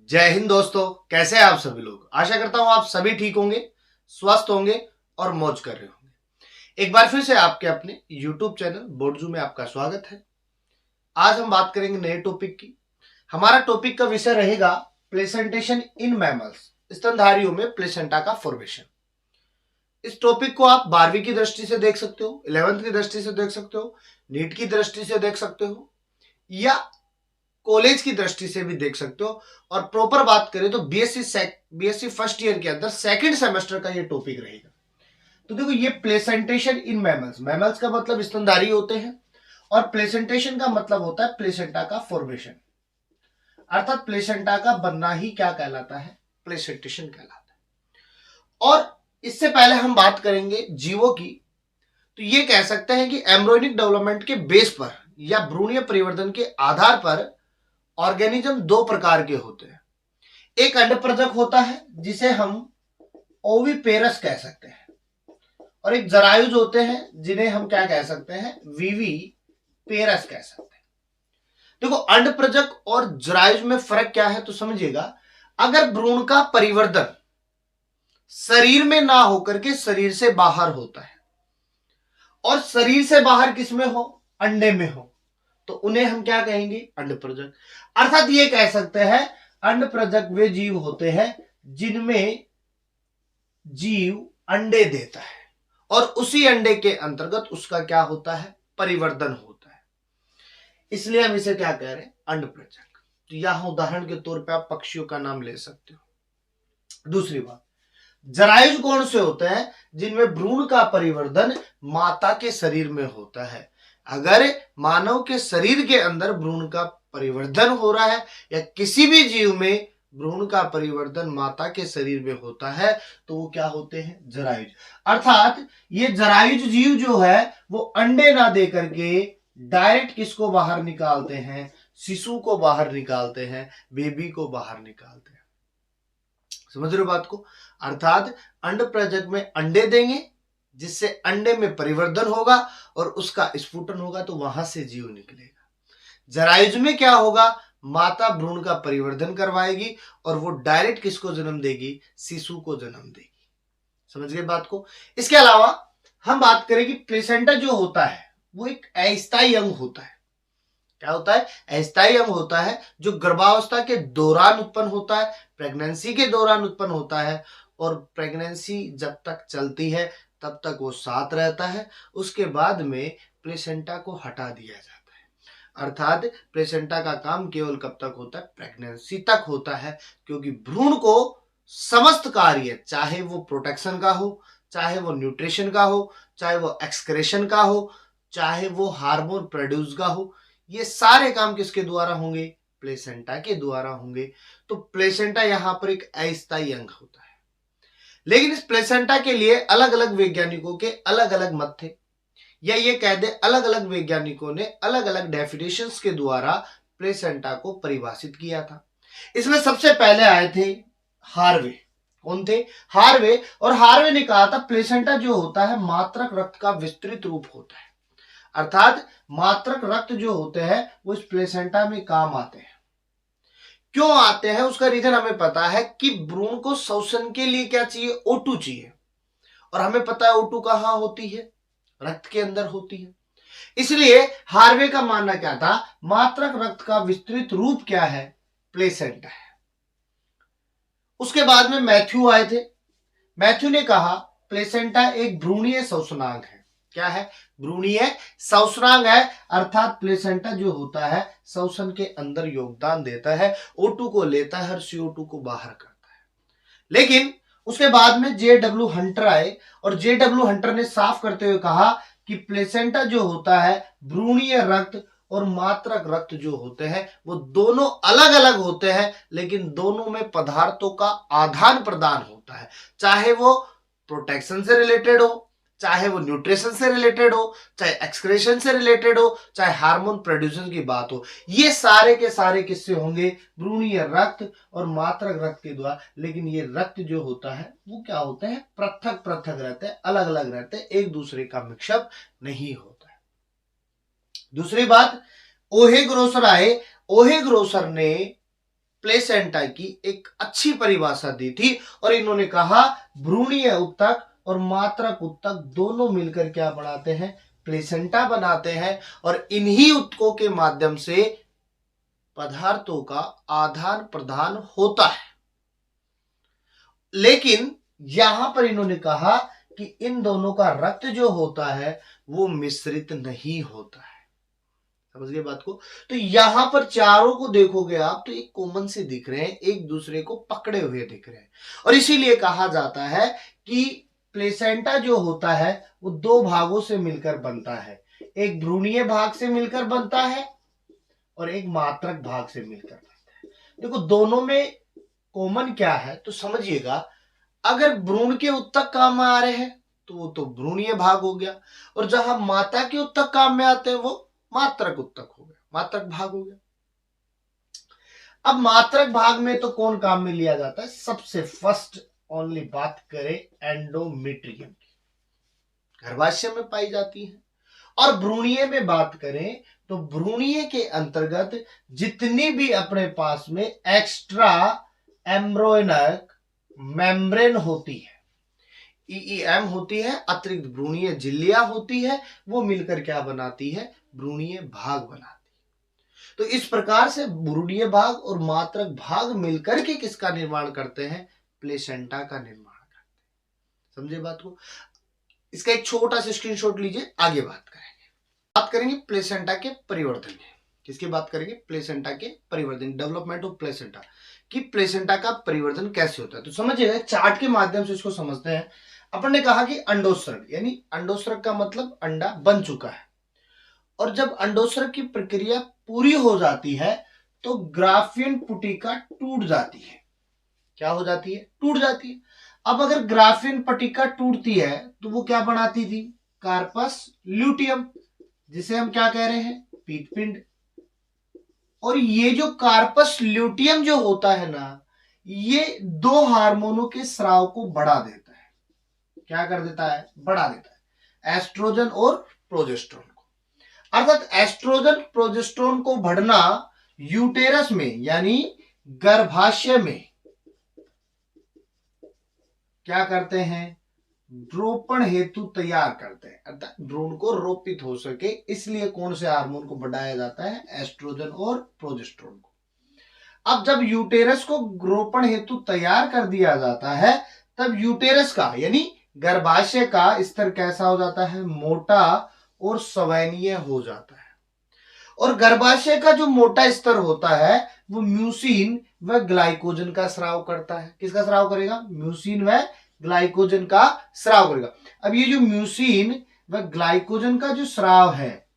जय हिंद दोस्तों। कैसे हैं आप सभी लोग। आशा करता हूं आप सभी ठीक होंगे, स्वस्थ होंगे और मौज कर रहे होंगे। एक बार फिर से आपके अपने YouTube चैनल बोर्डजू में आपका स्वागत है। आज हम बात करेंगे नए टॉपिक की। हमारा टॉपिक का विषय रहेगा प्लेसेंटेशन इन मैमल्स, स्तनधारियों में प्लेसेंटा का फॉर्मेशन। इस टॉपिक को आप 12वीं की दृष्टि से देख सकते हो, 11th की दृष्टि से देख सकते हो, नीट की दृष्टि से देख सकते हो या कॉलेज की दृष्टि से भी देख सकते हो। और प्रॉपर बात करें तो बीएससी फर्स्ट ईयर के अंदर सेकंड सेमेस्टर का ये टॉपिक रहेगा। तो देखो, ये प्लेसेंटेशन इन मैमल्स, मैमल्स का मतलब स्तनधारी होते हैं और प्लेसेंटेशन का मतलब होता है प्लेसेंटा का फॉर्मेशन, अर्थात प्लेसेंटा का बनना ही क्या कहलाता है, प्लेसेंटेशन कहलाता है। और इससे पहले हम बात करेंगे जीवों की। तो ये कह सकते हैं कि एम्ब्रियोनिक डेवलपमेंट के बेस पर या भ्रूणीय परिवर्तन के आधार पर ऑर्गेनिज्म दो प्रकार के होते हैं। एक अंडप्रजक होता है जिसे हम ओविपेरस कह सकते हैं, और एक जरायुज होते हैं जिन्हें हम क्या कह सकते हैं, वीवी पेरस कह सकते हैं। देखो, अंडप्रजक और जरायुज में फर्क क्या है तो समझिएगा। अगर भ्रूण का परिवर्तन शरीर में ना होकर के शरीर से बाहर होता है और शरीर से बाहर किसमें हो, अंडे में हो, तो उन्हें हम क्या कहेंगे, अंडप्रजक। अर्थात ये कह सकते हैं अंडप्रजक वे जीव होते हैं जिनमें जीव अंडे देता है और उसी अंडे के अंतर्गत उसका क्या होता है, परिवर्तन होता है। इसलिए हम इसे क्या कह रहे हैं, अंडप्रजक। तो यहां उदाहरण के तौर पे आप पक्षियों का नाम ले सकते हो। दूसरी बात, जरायुज कौन से होते हैं, जिनमें भ्रूण का परिवर्तन माता के शरीर में होता है। अगर मानव के शरीर के अंदर भ्रूण का परिवर्तन हो रहा है या किसी भी जीव में भ्रूण का परिवर्तन माता के शरीर में होता है तो वो क्या होते हैं, जरायुज। अर्थात ये जरायुज जीव जो है वो अंडे ना दे करके डायरेक्ट किसको बाहर निकालते हैं, शिशु को बाहर निकालते हैं, बेबी को बाहर निकालते हैं। समझ रहे हो बात को। अर्थात अंडप्रजक में अंडे देंगे जिससे अंडे में परिवर्तन होगा और उसका स्फुटन होगा तो वहां से जीव निकलेगा। जरायुज में क्या होगा, माता भ्रूण का परिवर्तन करवाएगी और वो डायरेक्ट किसको जन्म देगी, शिशु को जन्म देगी। समझ गए बात को। इसके अलावा हम बात करें कि प्लेसेंटा जो होता है वो एक अस्थायी अंग होता है। क्या होता है, अस्थायी अंग होता है जो गर्भावस्था के दौरान उत्पन्न होता है, प्रेगनेंसी के दौरान उत्पन्न होता है और प्रेगनेंसी जब तक चलती है तब तक वो साथ रहता है। उसके बाद में प्लेसेंटा को हटा दिया जाता है। अर्थात प्लेसेंटा का काम केवल कब तक होता है, प्रेगनेंसी तक होता है, क्योंकि भ्रूण को समस्त कार्य, चाहे वो प्रोटेक्शन का हो, चाहे वो न्यूट्रिशन का हो, चाहे वो एक्सक्रेशन का हो, चाहे वो हार्मोन प्रोड्यूस का हो, ये सारे काम किसके द्वारा होंगे, प्लेसेंटा के द्वारा होंगे। तो प्लेसेंटा यहां पर एक अस्थायी अंग होता है। लेकिन इस प्लेसेंटा के लिए अलग अलग वैज्ञानिकों के अलग अलग मत थे, या ये कह दे अलग अलग वैज्ञानिकों ने अलग अलग डेफिनेशंस के द्वारा प्लेसेंटा को परिभाषित किया था। इसमें सबसे पहले आए थे हार्वे। कौन थे, हार्वे। और हार्वे ने कहा था प्लेसेंटा जो होता है मात्रक रक्त का विस्तृत रूप होता है। अर्थात मात्रक रक्त जो होते हैं वो इस प्लेसेंटा में काम आते हैं। क्यों आते हैं, उसका रीजन हमें पता है कि भ्रूण को श्वसन के लिए क्या चाहिए, O2 चाहिए, और हमें पता है O2 कहां होती है, रक्त के अंदर होती है। इसलिए हार्वे का मानना क्या था, मात्रक रक्त का विस्तृत रूप क्या है, प्लेसेंटा है। उसके बाद में मैथ्यू आए थे। मैथ्यू ने कहा प्लेसेंटा एक भ्रूणीय श्वसनांग है। क्या है, भ्रूणीय श्वसनांग है। अर्थात प्लेसेंटा जो होता है श्वसन के अंदर योगदान देता है, O2 को लेता है और CO2 को बाहर करता है। लेकिन उसके बाद में JW हंटर आए और JW हंटर ने साफ करते हुए कहा कि प्लेसेंटा जो होता है भ्रूणीय रक्त और मात्रक रक्त जो होते हैं वो दोनों अलग अलग होते हैं, लेकिन दोनों में पदार्थों का आदान प्रदान होता है। चाहे वो प्रोटेक्शन से रिलेटेड हो, चाहे वो न्यूट्रिशन से रिलेटेड हो, चाहे एक्सक्रेशन से रिलेटेड हो, चाहे हार्मोन प्रोड्यूसन की बात हो, ये सारे के सारे किससे होंगे, भ्रूणीय रक्त और मात्रक रक्त के द्वारा। लेकिन ये रक्त जो होता है वो क्या होते हैं, पृथक पृथक रहते हैं, अलग अलग रहते हैं, एक दूसरे का मिक्सअप नहीं होता है। दूसरी बात, ओहे ग्रोसर आए। ओहे ग्रोसर ने प्लेसेंटा की एक अच्छी परिभाषा दी थी और इन्होंने कहा भ्रूणीय ऊतक और मात्रक ऊतक दोनों मिलकर क्या बनाते हैं, प्लेसेंटा बनाते हैं और इन्हीं ऊतकों के माध्यम से पदार्थों का आदान प्रदान होता है। लेकिन यहां पर इन्होंने कहा कि इन दोनों का रक्त जो होता है वो मिश्रित नहीं होता है। समझ गए बात को। तो यहां पर चारों को देखोगे आप तो एक कॉमन से दिख रहे हैं, एक दूसरे को पकड़े हुए दिख रहे हैं और इसीलिए कहा जाता है कि प्लेसेंटा जो होता है वो दो भागों से मिलकर बनता है, एक भ्रूणीय भाग से मिलकर बनता है और एक मात्रक भाग से मिलकर बनता है। देखो दोनों में कॉमन क्या है तो समझिएगा, अगर भ्रूण के ऊतक काम में आ रहे हैं तो वो तो भ्रूणीय भाग हो गया और जहां माता के ऊतक काम में आते हैं वो मात्रक ऊतक हो गया, मात्रक भाग हो गया। अब मात्रक भाग में तो कौन काम में लिया जाता है, सबसे फर्स्ट ओनली बात करें एंडोमेट्रियम की, गर्भाशय में पाई जाती है। और भ्रूणीय में बात करें तो भ्रूणीय के अंतर्गत जितनी भी अपने पास में एक्स्ट्रा एम्ब्रोइनक मेम्ब्रेन होती है, ईईएम होती है, अतिरिक्त भ्रूणीय झिल्लियां होती है, वो मिलकर क्या बनाती है, भ्रूणीय भाग बनाती है। तो इस प्रकार से भ्रूणीय भाग और मात्रक भाग मिलकर के किसका निर्माण करते हैं, प्लेसेंटा का निर्माण करते हैं। समझे बात को। इसका एक छोटा सा स्क्रीनशॉट लीजिए, आगे बात करेंगे प्लेसेंटा के परिवर्तन की। किसकी बात करेंगे, प्लेसेंटा के परिवर्तन, डेवलपमेंट ऑफ प्लेसेंटा कि प्लेसेंटा का परिवर्तन कैसे होता है। तो समझिएगा चार्ट के माध्यम से इसको समझते हैं। अपन ने कहा कि अंडोत्सर्ग, यानी अंडोत्सर्ग का मतलब अंडा बन चुका है और जब अंडोत्सर्ग की प्रक्रिया पूरी हो जाती है तो ग्राफियन पुटिका टूट जाती है। क्या हो जाती है, टूट जाती है। अब अगर ग्राफियन पट्टिका टूटती है तो वो क्या बनाती थी, कार्पस ल्यूटियम, जिसे हम क्या कह रहे हैं, पीतपिंड। और ये जो कार्पस ल्यूटियम जो होता है ना, ये दो हार्मोनों के स्राव को बढ़ा देता है। क्या कर देता है, बढ़ा देता है, एस्ट्रोजन और प्रोजेस्टेरोन को। अर्थात एस्ट्रोजन प्रोजेस्टेरोन को बढ़ना यूटेरस में यानी गर्भाशय में क्या करते हैं, रोपण हेतु तैयार करते हैं, अर्थात भ्रूण को रोपित हो सके, इसलिए कौन से हार्मोन को बढ़ाया जाता है, एस्ट्रोजन और प्रोजेस्टेरोन को। अब जब यूटेरस को रोपण हेतु तैयार कर दिया जाता है तब यूटेरस का यानी गर्भाशय का स्तर कैसा हो जाता है, मोटा और संवहनीय हो जाता है। और गर्भाशय का जो मोटा स्तर होता है वो म्यूसिन व ग्लाइकोजन का स्राव करता है। किसका स्राव करेगा, म्यूसिन व ग्लाइकोजन का स्राव करेगा। अब ये जो म्यूसिन व ग्लाइकोजन का जो स्राव है,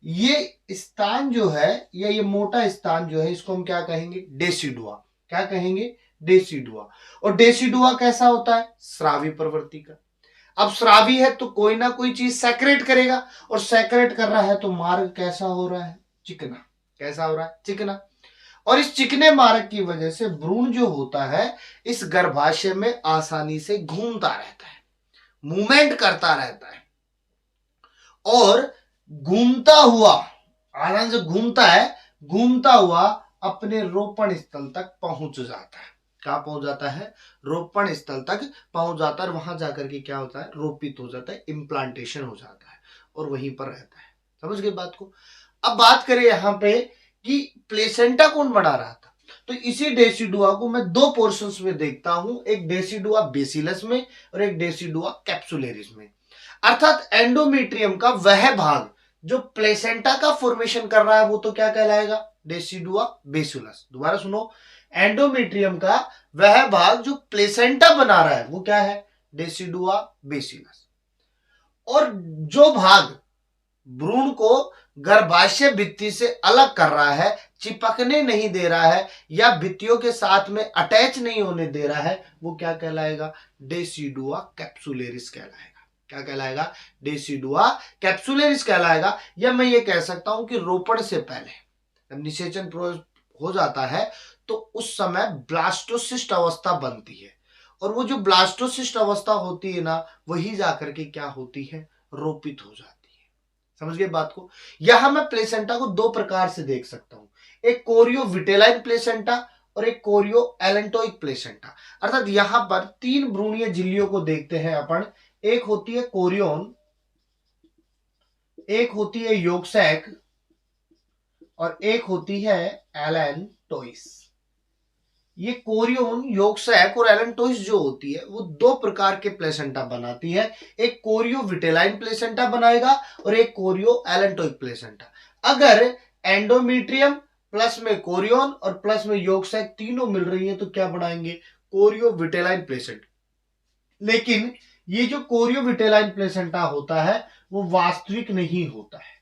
ये स्थान जो है या ये मोटा स्थान जो है, इसको हम क्या कहेंगे, डेसिडुआ। क्या कहेंगे, डेसिडुआ। और डेसिडुआ कैसा होता है, स्रावी प्रवृत्ति का। अब स्रावी है तो कोई ना कोई चीज सेक्रेट करेगा और सेक्रेट कर रहा है तो मार्ग कैसा हो रहा है, चिकना। कैसा हो रहा है, चिकना। और इस चिकने मार्ग की वजह से भ्रूण जो होता है इस गर्भाशय में आसानी से घूमता रहता है, मूवमेंट करता रहता है और घूमता हुआ, आराम से घूमता है, घूमता हुआ अपने रोपण स्थल तक पहुंच जाता है। कहां पहुंच जाता है, रोपण स्थल तक पहुंच जाता है और वहां जाकर के क्या होता है, रोपित हो जाता है, इम्प्लांटेशन हो जाता है और वहीं पर रहता है। समझ गए बात को। अब बात करें यहां पे कि प्लेसेंटा कौन बना रहा था, तो इसी डेसिडुआ को मैं दो पोर्शंस में देखता हूं, एक डेसिडुआ बेसिलस में और एक डेसिडुआ कैप्सुलेरिस में। अर्थात एंडोमेट्रियम का वह भाग जो प्लेसेंटा का फॉर्मेशन कर रहा है वो तो क्या कहलाएगा, डेसिडुआ बेसिलस। दोबारा सुनो, एंडोमेट्रियम का वह भाग जो प्लेसेंटा बना रहा है वो क्या है, डेसिडुआ बेसिलस। और जो भाग भ्रूण को गर्भाशय भित्ति से अलग कर रहा है, चिपकने नहीं दे रहा है या भित्तियों के साथ में अटैच नहीं होने दे रहा है, वो क्या कहलाएगा, डेसिडुआ कैप्सुलेरिस कहलाएगा। क्या कहलाएगा, डेसिडुआ कैप्सुलेरिस कहलाएगा। या मैं ये कह सकता हूं कि रोपण से पहले जब निषेचन हो जाता है तो उस समय ब्लास्टोसिस्ट अवस्था बनती है और वो जो ब्लास्टोसिस्ट अवस्था होती है ना, वही जाकर के क्या होती है, रोपित हो जाती है। समझ गए बात को। यहां मैं प्लेसेंटा को दो प्रकार से देख सकता हूं, एक कोरियो विटेलाइन प्लेसेंटा और एक कोरियो एलेंटोइक प्लेसेंटा। अर्थात यहां पर 3 भ्रूणीय झिल्लियों को देखते हैं अपन। एक होती है कोरियोन, एक होती है योगसैक और एक होती है एलेंटोइस। ये कोरियोन, योगसैक और एलेंटोइस जो होती है वो 2 प्रकार के प्लेसेंटा बनाती है। एक कोरियो विटेलाइन प्लेसेंटा बनाएगा और एक कोरियो एलेंटोइक प्लेसेंटा। अगर एंडोमीट्रियम प्लस में कोरियोन और प्लस में योगसैक तीनों मिल रही है तो क्या बनाएंगे? Chorio vitelline placenta. लेकिन ये जो कोरियो विटेलाइन प्लेसेंटा होता है वो वास्तविक नहीं होता है,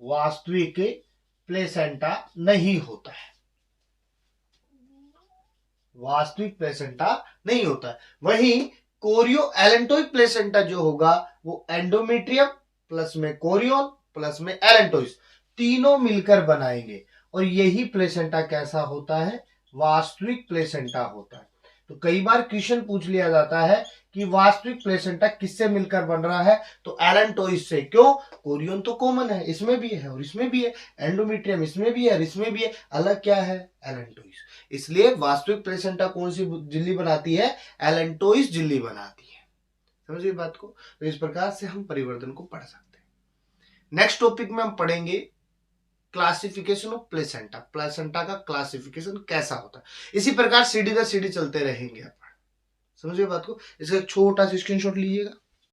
वास्तविक प्लेसेंटा नहीं होता है, वास्तविक प्लेसेंटा नहीं होता है। वहीं कोरियो एलेंटोइक प्लेसेंटा जो होगा वो एंडोमेट्रियम प्लस में कोरियोन प्लस में एलेंटोइस तीनों मिलकर बनाएंगे और यही प्लेसेंटा कैसा होता है? वास्तविक प्लेसेंटा होता है। तो कई बार क्वेश्चन पूछ लिया जाता है कि वास्तविक प्लेसेंटा किससे मिलकर बन रहा है? तो एलेंटोइस से। क्यों? कोरियोन तो कॉमन है, इसमें भी है और इसमें भी है, एंडोमेट्रियम इसमें भी है और इसमें भी है, अलग क्या है? एलेंटोइस। इसलिए वास्तविक प्लेसेंटा कौन सी झिल्ली बनाती है? एलेंटोइस झिल्ली बनाती है। समझिए बात को। तो इस प्रकार से हम परिवर्तन को पढ़ सकते हैं। नेक्स्ट टॉपिक में हम पढ़ेंगे क्लासिफिकेशन ऑफ प्लेसेंटा। प्लेसेंटा का क्लासिफिकेशन कैसा होता है। इसी प्रकार सीढ़ी दर सीढ़ी चलते रहेंगे अपन। समझिए बात को। इसका छोटा सा स्क्रीनशॉट लीजिएगा।